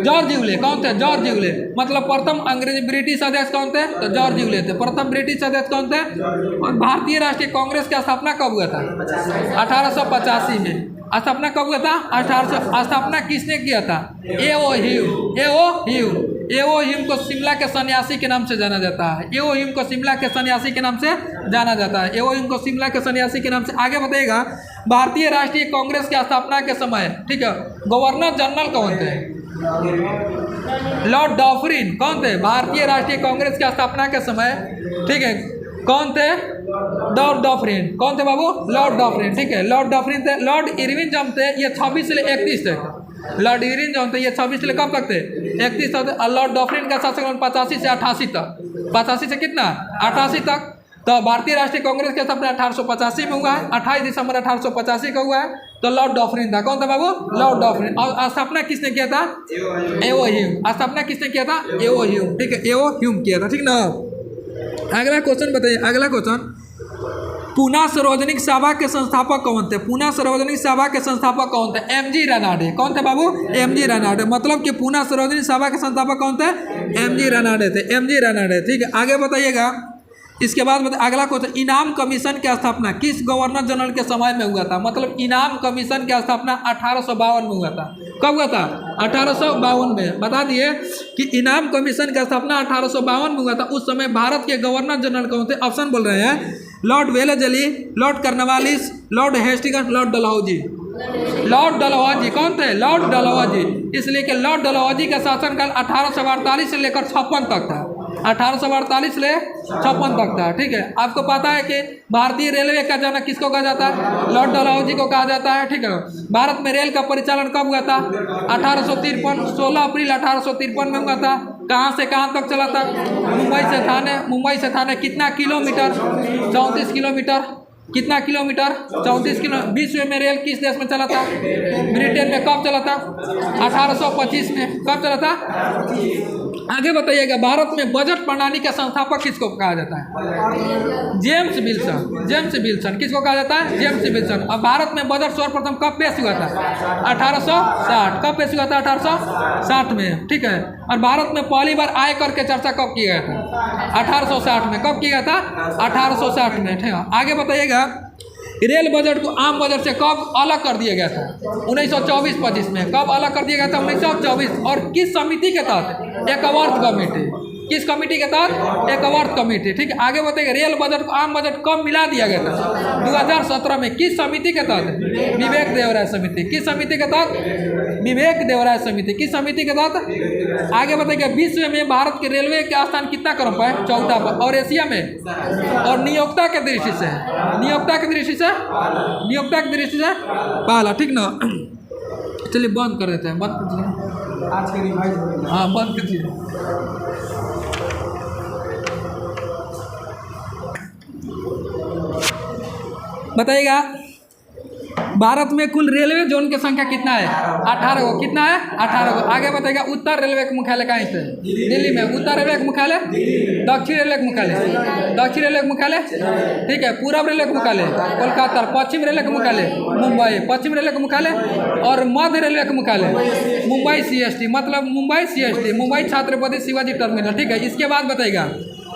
George Yule. कौन थे? George Yule. मतलब प्रथम अंग्रेजी ब्रिटिश अध्यक्ष कौन थे? तो जॉर्ज यूले थे। प्रथम ब्रिटिश अध्यक्ष कौन थे? और भारतीय राष्ट्रीय कांग्रेस की स्थापना कब हुआ था? 1885 में। स्थापना कब हुआ था? 1800। स्थापना किसने किया था? एओ ह्यूम। एओ ह्यूम। एओ ह्यूम को शिमला के सन्यासी के नाम से जाना जाता है। एओ ह्यूम को शिमला के सन्यासी के नाम से जाना जाता है। एओ ह्यूम को शिमला के सन्यासी के नाम से। आगे बताइएगा, भारतीय राष्ट्रीय कांग्रेस की स्थापना के समय, ठीक है, गवर्नर जनरल कौन थे? लॉर्ड डॉफरिन। कौन थे? भारतीय राष्ट्रीय कांग्रेस की स्थापना के समय, ठीक है, कौन थे? लॉर्ड डॉफरिन। कौन थे बाबू? लॉर्ड डॉफरिन। ठीक है, लॉर्ड डॉफरिन थे। लॉर्ड इरविन जम थे, ये 26 से 31 तक। लॉर्ड इरविन जो थे ये 26 से कब तक थे? 31 तक। और लॉर्ड डॉफरिन का शासनकाल 85 से 88 तक। 85 से कितना? 88 तक। तो भारतीय राष्ट्रीय कांग्रेस का स्थापना 1885 में हुआ है। 28 दिसंबर 1885 का हुआ है। तो लॉर्ड डॉफरिन था। कौन था बाबू? लॉर्ड डॉफरिन। और स्थापना किसने किया था? एवो ह्यूम। स्थापना किसने किया था? एवो ह्यूम। ठीक है, एवो ह्यूम किया था। ठीक ना। अगला क्वेश्चन बताइए, अगला क्वेश्चन, पूना सार्वजनिक सभा के संस्थापक कौन थे? पूना सार्वजनिक सभा के संस्थापक कौन थे? एमजी रनाडे। कौन थे बाबू? एमजी रनाडे। मतलब कि पूना सार्वजनिक सभा के संस्थापक कौन थे? एमजी रनाडे थे। एमजी रनाडे। ठीक है, आगे बताइएगा। इसके बाद अगला क्वेश्चन, इनाम कमीशन की स्थापना किस गवर्नर जनरल के समय में हुआ था? मतलब इनाम कमीशन की स्थापना 1852 में हुआ था। कब हुआ था? 1852 में। बता दिए कि इनाम कमीशन की स्थापना 1852 में हुआ था। उस समय भारत के गवर्नर जनरल कौन थे? ऑप्शन बोल रहे हैं, Lord Wellesley, Lord Cornwallis, Lord Hastings, Lord Dalhousie. Lord Dalhousie. कौन थे? लॉर्ड डलहौजी। इसलिए कि लॉर्ड डलहौजी का शासनकाल 1848 से लेकर 56 तक था। 1848 से 56 तक था। ठीक है, आपको पता है कि भारतीय रेलवे का जनक किसको कहा जाता है? लॉर्ड डलहौजी को कहा जाता है। ठीक है, भारत में रेल का परिचालन कब हुआ था? 1853, 16 अप्रैल 1853 में हुआ था। कहाँ से कहाँ तक चला था? मुंबई से थाने। मुंबई से थाने कितना किलोमीटर? 34 किलोमीटर। कितना किलोमीटर? 34 किलो। विश्व में रेल किस देश में चला था? ब्रिटेन में। कब चला था? 1825 में। कब चला था? आगे बताइएगा, भारत में बजट प्रणाली का संस्थापक किसको कहा जाता है? James Wilson. James Wilson. किसको कहा जाता है? James Wilson. और भारत में बजट सर्वप्रथम कब पेश हुआ था? 1860। कब पेश हुआ था? 1860 में। ठीक है, और भारत में पहली बार आयकर के चर्चा कब किया गया था? 1860 में। कब किया गया था? 1860 में। ठीक है, आगे बताइएगा, रेल बजट को आम बजट से कब अलग कर दिया गया था? 1924-25 में। कब अलग कर दिया गया था? 1924। और किस समिति के तहत? एकवर्थ कमेटी। किस कमेटी के तहत? एकवर्थ कमेटी। ठीक है, आगे बताइए, रेल बजट को आम बजट कब मिला दिया गया था? 2017 में। किस समिति के तहत? विवेक देवराय समिति। किस समिति के तहत? विवेक देवराय समिति। किस समिति के तहत? आगे बताइए, विश्व में भारत के रेलवे का स्थान कितना क्रम पर है? 14 पर। और एशिया में? और नियोक्ता के दृष्टि से? नियोक्ता की दृष्टि से? नियोक्ता की दृष्टि से पहला। ठीक ना। चलिए बंद कर देते हैं। बंद कर दीजिए आज के रिवाइज। हाँ, बंद कर दीजिए। बताइएगा, भारत में कुल रेलवे जोन की संख्या कितना है? 18 गो। कितना है? 18 गो। आगे बताइएगा, उत्तर रेलवे का मुख्यालय कहाँ से? दिल्ली में। उत्तर रेलवे का मुख्यालय? दक्षिण रेलवे का मुख्यालय? दक्षिण रेलवे का मुख्यालय? ठीक है, पूर्व रेलवे का मुख्यालय? कोलकाता। पश्चिम रेलवे का मुख्यालय? मुंबई। पश्चिम रेलवे का मुख्यालय? और मध्य रेलवे का मुख्यालय? मुंबई CST। मतलब मुंबई CST, मुंबई छत्रपति शिवाजी टर्मिनल। ठीक है, इसके बाद बताइएगा,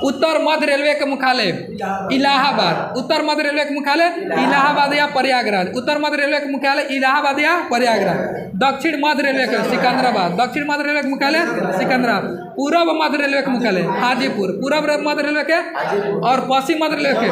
उत्तर मध्य रेलवे का मुख्यालय इलाहाबाद। उत्तर मध्य रेलवे का मुख्यालय इलाहाबाद या प्रयागराज। उत्तर मध्य रेलवे का मुख्यालय इलाहाबाद या प्रयागराज। दक्षिण मध्य रेलवे का सिकंदराबाद। दक्षिण मध्य रेलवे का मुख्यालय सिकंदराबाद। पूर्व मध्य रेलवे का मुख्यालय हाजीपुर। पूर्व मध्य रेलवे के और पश्चिम मध्य रेलवे के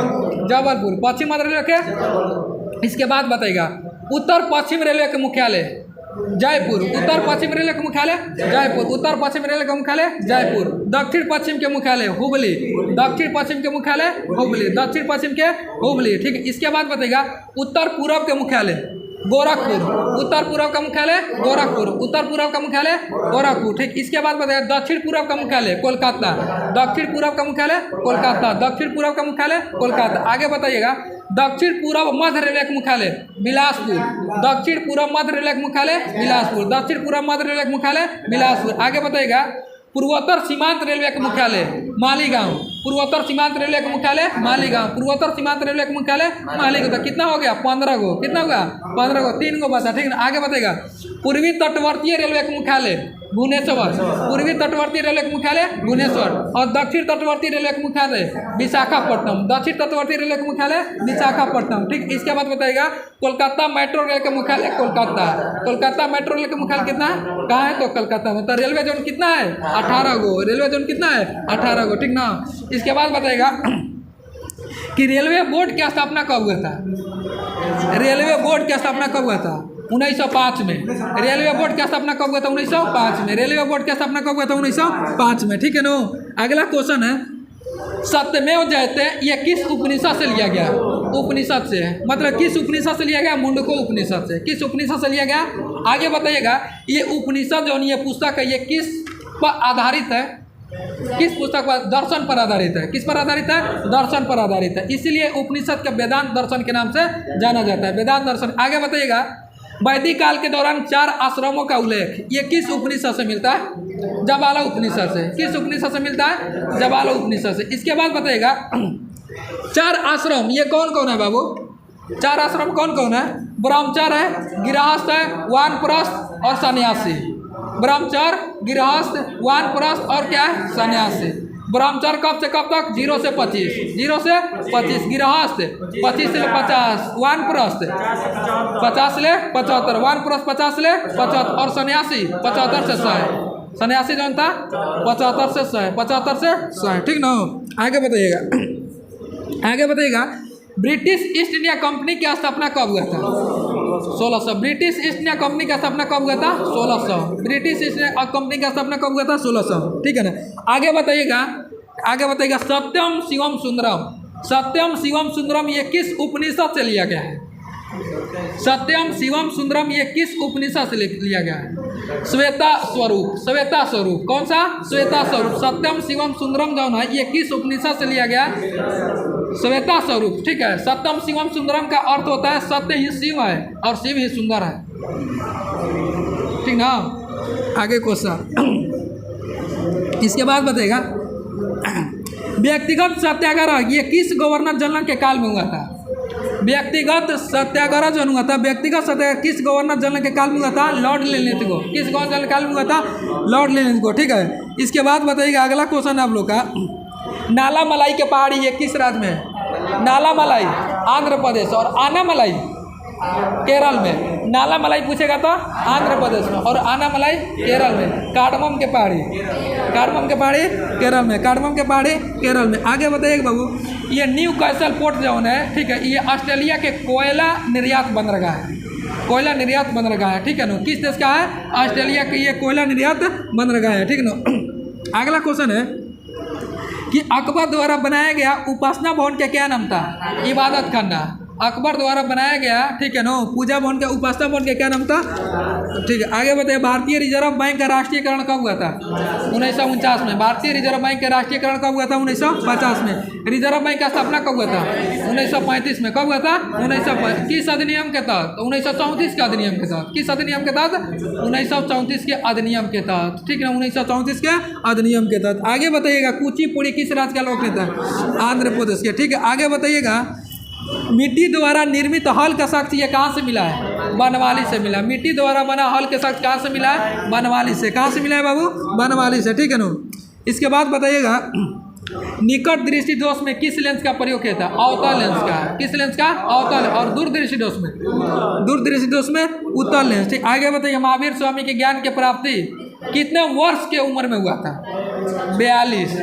जबलपुर। पश्चिम मध्य रेलवे के। इसके बाद बताइएगा, उत्तर पश्चिम रेलवे के मुख्यालय जयपुर। उत्तर पश्चिम रेलवे का मुख्यालय जयपुर। उत्तर पश्चिम रेलवे का मुख्यालय जयपुर। दक्षिण पश्चिम के मुख्यालय हुबली। दक्षिण पश्चिम के मुख्यालय हुबली। दक्षिण पश्चिम के हुबली। ठीक है, इसके बाद बताइएगा, उत्तर पूर्व के मुख्यालय गोरखपुर। उत्तर पूर्व का मुख्यालय गोरखपुर। उत्तर पूर्व का मुख्यालय गोरखपुर। ठीक, इसके बाद बताइए, दक्षिण पूर्व का मुख्यालय कोलकाता। दक्षिण पूर्व का मुख्यालय कोलकाता। दक्षिण पूर्व का मुख्यालय कोलकाता। आगे बताइएगा, दक्षिण पूर्व मध्य रेलवे का मुख्यालय बिलासपुर। दक्षिण पूर्व मध्य रेलवे का मुख्यालय बिलासपुर। दक्षिण पूर्व मध्य रेलवे का मुख्यालय बिलासपुर। आगे बताइएगा, पूर्वोत्तर सीमांत रेलवे का मुख्यालय मालीगांव। पूर्वोत्तर सीमांत रेलवे का मुख्यालय मालीगांव। पूर्वोत्तर सीमांत रेलवे का मुख्यालय मालीगांव। तो कितना हो गया? 15 गो। कितना होगा? 15 गो। 3 गो बचा। ठीक है, आगे बताएगा, पूर्वी तटवर्तीय रेलवे का मुख्यालय भुवनेश्वर। पूर्वी तटवर्ती रेलवे का मुख्यालय भुवनेश्वर। और दक्षिण तटवर्ती रेलवे का मुख्यालय विशाखापट्टनम। दक्षिण तटवर्ती रेलवे का मुख्यालय विशाखापट्टनम। ठीक, इसके बाद बताइएगा, कोलकाता मेट्रो रेल का मुख्यालय कोलकाता। कोलकाता मेट्रो रेल का मुख्यालय कितना है? कहाँ है? तो कोलकाता में। तो रेलवे जोन कितना है? 18 गो। रेलवे जोन कितना है? 18 गो। ठीक ना। इसके बाद बताइएगा कि रेलवे बोर्ड की स्थापना कब हुआ था? रेलवे बोर्ड की स्थापना कब हुआ था? 1905 में। रेलवे बोर्ड की स्थापना कब हुआ था? 1905 में। रेलवे बोर्ड की स्थापना कब हुआ था? 1905 में। ठीक है नो। अगला क्वेश्चन है, सत्यमेव जयते ये किस उपनिषद से लिया गया? उपनिषद से। मतलब किस उपनिषद से लिया गया? मुंडको उपनिषद से। किस उपनिषद से लिया गया? आगे बताइएगा, ये उपनिषद जो ये पुस्तक है, ये किस पर आधारित है? किस पुस्तक पर? दर्शन पर आधारित है। किस पर आधारित है? दर्शन पर आधारित है। इसीलिए उपनिषद के वेदांत दर्शन के नाम से जाना जाता है, वेदांत दर्शन। आगे बताइएगा, वैदिक काल के दौरान 4 आश्रमों का उल्लेख ये किस उपनिषद से मिलता है? जबाला उपनिषद से। किस उपनिषद से मिलता है? जबाला उपनिषद से। इसके बाद बताइएगा 4 आश्रम ये कौन कौन है बाबू? 4 आश्रम कौन कौन है? ब्रह्मचर्य है, गृहस्थ है, वानप्रस्थ और सन्यासी। ब्रह्मचर्य, गृहस्थ, वानप्रस्थ और क्या है? सन्यासी। ब्रह्मचर्य कब से कब तक? 0 से 25, 0 से 25, गृहस्थ 25 से 50, वानप्रस्थ 50 से 75, वानप्रस्थ 50 से 75 और सन्यासी 75 से 100। सन्यासी जो था 75 से 100, 75 से 100, ठीक ना। आगे बताइएगा, आगे बताइएगा ब्रिटिश ईस्ट इंडिया कंपनी की स्थापना कब हुआ था? 1600। ब्रिटिश ईस्ट इंडिया कंपनी की स्थापना कब हुआ था? 1600। ब्रिटिश ईस्ट इंडिया कंपनी की स्थापना कब हुआ था? 1600, ठीक है ना। आगे बताइएगा, आगे बताइएगा सत्यम शिवम सुंदरम। सत्यम शिवम सुंदरम ये किस उपनिषद से लिया गया है? सत्यम शिवम सुंदरम ये किस उपनिषद से लिया गया है? श्वेता स्वरूप। श्वेता स्वरूप कौन सा? श्वेता स्वरूप। सत्यम शिवम सुंदरम जो है ये किस उपनिषद से लिया गया? श्वेता स्वरूप, ठीक है। सत्यम शिवम सुंदरम का अर्थ होता है सत्य ही शिव है और शिव ही सुंदर है, ठीक ना। आगे क्वेश्चन, इसके बाद बताएगा व्यक्तिगत सत्याग्रह ये किस गवर्नर जनरल के काल में हुआ था? व्यक्तिगत सत्याग्रह जो हुआ था, व्यक्तिगत सत्याग्रह किस गवर्नर जनरल के काल में हुआ था? लॉर्ड लेनेथगो। किस गवर्नर जनरल के काल में हुआ था? लॉर्ड लेनेथगो, ठीक है। इसके बाद बताइएगा अगला क्वेश्चन आप लोग का, नाला मलाई के पहाड़ी ये किस राज्य में है? नाला मलाई आंध्र प्रदेश और आना मलाई केरल में। नाला मलाई पूछेगा तो आंध्र प्रदेश में और आना मलाई केरल में। कार्डमम के पहाड़ी, कार्डमम के पहाड़ी केरल में, कार्डमम के पहाड़ी केरल में। आगे बताइएगा बाबू, ये न्यू कैसल पोर्ट जो है, ठीक है, ये ऑस्ट्रेलिया के कोयला निर्यात बंदरगाह है। कोयला निर्यात बंदरगाह है, ठीक है ना। किस देश का है? ऑस्ट्रेलिया के ये कोयला निर्यात बंदरगाह है, ठीक ना। अगला क्वेश्चन है कि अकबर द्वारा बनाया गया उपासना भवन का क्या नाम था? इबादत खाना। अकबर द्वारा बनाया गया, ठीक है ना, पूजा भवन का उपासना भवन का क्या नाम था? ठीक है। आगे बताइए भारतीय रिजर्व बैंक का राष्ट्रीयकरण कब हुआ था? 1949 में। भारतीय रिजर्व बैंक का राष्ट्रीयकरण कब हुआ था? 1950 में। रिजर्व बैंक का स्थापना कब हुआ था? 1935 में। कब हुआ था? 1935। किस अधिनियम के तहत? 1934 के अधिनियम के तहत। किस अधिनियम के तहत? 1934 के अधिनियम के तहत, ठीक है, 1934 के अधिनियम के तहत। आगे बताइएगा कुचिपुड़ी किस राज्य का लोक नृत्य है? आंध्र प्रदेश के, ठीक है। आगे बताइएगा मिट्टी द्वारा निर्मित हल का साक्ष्य ये कहाँ से मिला है? बनवाली से मिला। मिट्टी द्वारा बना हल के साक्ष्य कहाँ से मिला है? बनवाली से। कहाँ से मिला है बाबू? बनवाली से, ठीक है ना। इसके बाद बताइएगा निकट दृष्टि दोष में किस लेंस का प्रयोग किया था? अवतल लेंस का। किस लेंस का? अवतल। और दूरदृष्टि दोष में? दूरदृष्टि दोष में उत्तल लेंस, ठीक। आगे बताइए महावीर स्वामी के ज्ञान की प्राप्ति कितने वर्ष के उम्र में हुआ था? 42।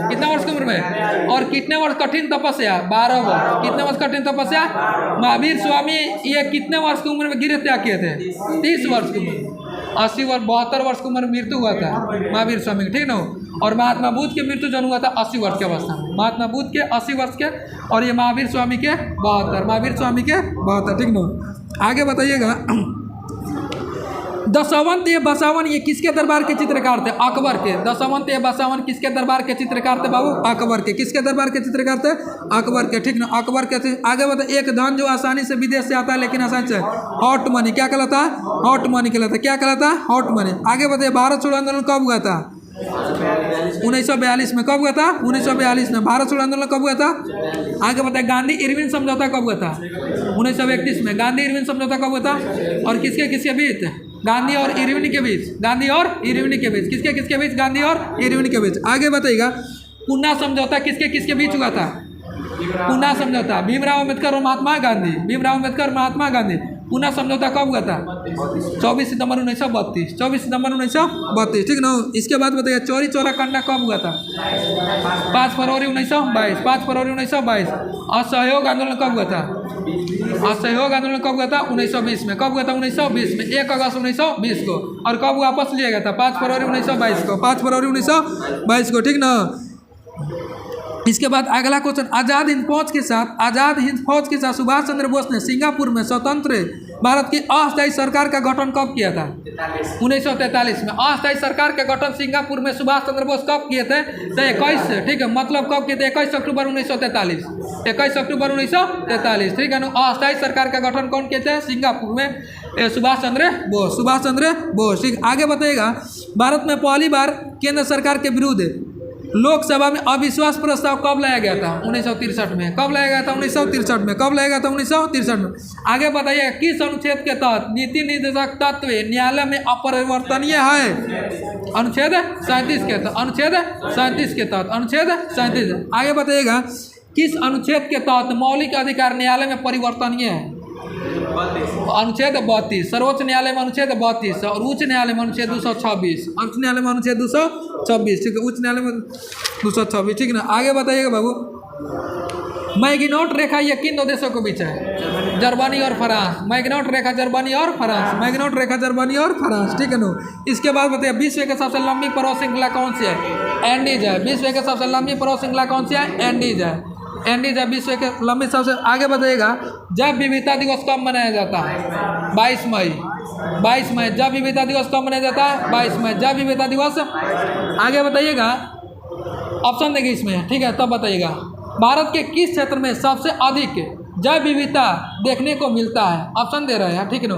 कितने वर्ष की उम्र में? और कितने वर्ष कठिन तपस्या? 12 वर्ष। कितने वर्ष कठिन तपस्या? महावीर स्वामी ये कितने वर्ष की उम्र में गृह त्याग किए थे? 30 वर्ष की उम्र। 80 वर्ष 72 वर्ष की उम्र में मृत्यु हुआ था महावीर स्वामी की, ठीक ना। और महात्मा बुद्ध की मृत्यु जन हुआ था 80 वर्ष के अवस्था में। महात्मा बुद्ध के 80 वर्ष के और ये महावीर स्वामी के 72। महावीर स्वामी के 72, ठीक ना। आगे बताइएगा दशवंत ये बसावन ये किसके दरबार के चित्रकार थे? अकबर के। दशवंत ये बसावन किसके दरबार के चित्रकार थे बाबू? अकबर के। किसके दरबार के चित्रकार थे? अकबर के, ठीक ना। अकबर के थे। आगे बताइए एक धन जो आसानी से विदेश से आता है लेकिन आसानी से, हॉट मनी क्या कहलाता है? हॉट मनी कहलाता है। क्या कहलाता है? Hot money. आगे बताइए भारत छोड़ो आंदोलन कब हुआ था? 1942 में। कब हुआ था? 1942 में। भारत छोड़ो आंदोलन कब हुआ था? आगे बताइए गांधी इरविन समझौता कब हुआ था? 1931 में। गांधी इरविन समझौता कब हुआ था? और किसके किसके बीच? गांधी और इरविन के बीच। गांधी और इरविन के बीच। किसके किसके बीच? गांधी और इरविन के बीच। आगे बताइएगा पूना समझौता किसके किसके बीच हुआ था? पूना समझौता भीमराव अम्बेडकर और महात्मा गांधी। भीमराव अम्बेडकर और महात्मा गांधी। पूना समझौता कब हुआ था? 24 सितंबर 1932। 24 सितंबर 1932, ठीक ना। इसके बाद बताइए चौरी चौरा कांडा कब हुआ था? 5 फरवरी 1922। 5 फरवरी 1922। असहयोग आंदोलन कब हुआ था? असहयोग आंदोलन कब हुआ था? 1920 में। कब हुआ था? 1920 में। 1 अगस्त 1920 को। और कब वापस लिया गया था? 5 फरवरी 1922 को। 5 फरवरी 1922 को, ठीक ना। इसके बाद अगला क्वेश्चन आज़ाद हिंद फौज के साथ सुभाष चंद्र बोस ने सिंगापुर में स्वतंत्र भारत की अस्थायी सरकार का गठन कब किया था? 1943 में। अस्थायी सरकार के गठन सिंगापुर में सुभाष चंद्र बोस कब किए थे? तो 21 से, ठीक है, मतलब कब किए थे? 21 अक्टूबर 1943, 21 अक्टूबर 1943, ठीक है ना। अस्थायी सरकार का गठन कौन किए थे? सिंगापुर में सुभाष चंद्र बोस, सुभाष चंद्र बोस, ठीक। आगे बताइएगा, भारत में पहली बार केंद्र सरकार के विरुद्ध लोकसभा में अविश्वास प्रस्ताव कब लाया गया था? 1963 में। कब लाया गया था? 1963 में। कब लाया गया था? 1963 में। आगे बताइए, किस अनुच्छेद के तहत नीति निर्देशक तत्व न्यायालय में अपरिवर्तनीय है? अनुच्छेद 37 के तहत, अनुच्छेद 37 के तहत, अनुच्छेद 37। आगे बताइएगा, किस अनुच्छेद के तहत मौलिक अधिकार न्यायालय में परिवर्तनीय है? अनुच्छेद 32। सर्वोच्च न्यायालय में अनुच्छेद 32 और उच्च न्यायालय में अनुच्छेद 226। उच्च न्यायालय में अनुच्छेद 226, ठीक है, उच्च न्यायालय में 226, ठीक है ना। आगे बताइएगा बाबू, मैगिनोट रेखा ये किन दो देशों के बीच है? जर्मनी और फ्रांस। मैगिनोट रेखा जर्मनी और फ्रांस, मैगिनोट रेखा जर्मनी और फ्रांस, ठीक है ना। इसके बाद बताइए, विश्व के सबसे लंबी पर्वत श्रृंखला कौन सी है? एंडीज है। विश्व के सबसे लंबी पर्वत श्रृंखला कौन सी है? एंडीज है। एंडीज है विश्व के लंबी सबसे। आगे बताइएगा, जब विविधता दिवस कब मनाया जाता है? 22 मई। 22 मई। जब विविधता दिवस कब मनाया जाता है? 22 मई, जब विविधता दिवस। आगे बताइएगा, ऑप्शन देंगे इसमें, ठीक है, तब बताइएगा, भारत के किस क्षेत्र में सबसे अधिक जैव विविधता देखने को मिलता है? ऑप्शन दे रहे हैं, ठीक है ना।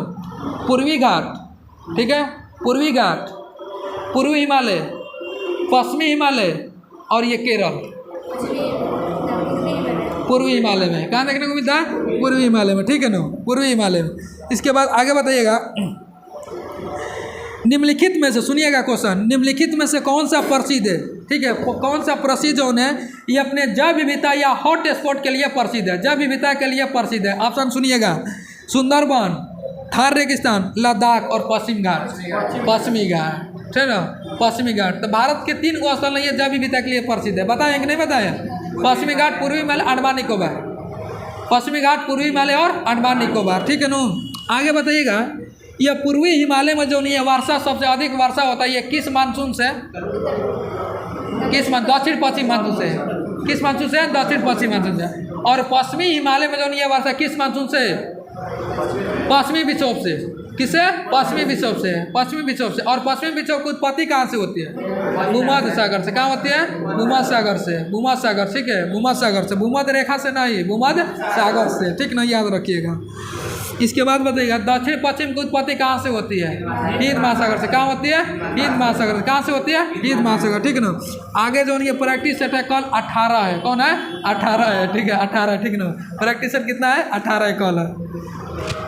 पूर्वी घाट, ठीक है, पूर्वी घाट, पूर्वी हिमालय, पश्चिमी हिमालय और ये केरल। पूर्वी हिमालय में कहाँ देखने को मिलता है? पूर्वी हिमालय में, ठीक है ना, पूर्वी हिमालय में। इसके बाद आगे बताइएगा, निम्नलिखित में से, सुनिएगा क्वेश्चन, निम्नलिखित में से कौन सा प्रसिद्ध है? ठीक है, कौन सा प्रसिद्ध जोन है? ये अपने जैव विविधता या हॉट स्पॉट के लिए प्रसिद्ध है, जैव विविधता के लिए प्रसिद्ध है। ऑप्शन सुनिएगा, सुंदरबन, थार रेगिस्तान, लद्दाख और पश्चिम घाट। पश्चिमी घाट, ठीक है ना, पश्चिमी घाट। तो भारत के 3 गो स्थल ये जैव विविधता के लिए प्रसिद्ध है, बताएं कि नहीं बताएं? पश्चिमी घाट, पूर्वी हिमालय, अंडमान निकोबार। पश्चिमी घाट, पूर्वी हिमालय और अंडमान निकोबार, ठीक है ना। आगे बताइएगा, यह पूर्वी हिमालय में जो नहीं है वर्षा, सबसे अधिक वर्षा होता है ये किस मानसून से? किस दक्षिण पश्चिम मानसून से। किस मानसून से? दक्षिण पश्चिम मानसून से। और पश्चिमी हिमालय में जो नहीं है वर्षा किस मानसून से? पश्चिमी विक्षोभ से। किससे? पश्चिमी विक्षोभ से, पश्चिमी विक्षोभ से। और पश्चिमी विक्षोभ की उत्पत्ति कहाँ से होती है? भूमध्य सागर से। कहाँ होती है? भूमध्य सागर से, भूमध्य सागर, ठीक है, भूमध्य सागर से, भूमध्य रेखा से नहीं, भूमध्य सागर से, ठीक ना, याद रखिएगा। इसके बाद बताइएगा, दक्षिण पश्चिम की उत्पत्ति कहाँ से होती है? हिंद महासागर से। कहाँ होती है? हिंद महासागर से। कहाँ से होती है? हिंद महासागर, ठीक है ना। आगे जो ये प्रैक्टिस सेट है कल 18 है, कौन है? 18 है, ठीक है, 18, ठीक है ना। प्रैक्टिस सेट कितना है? 18 कल है।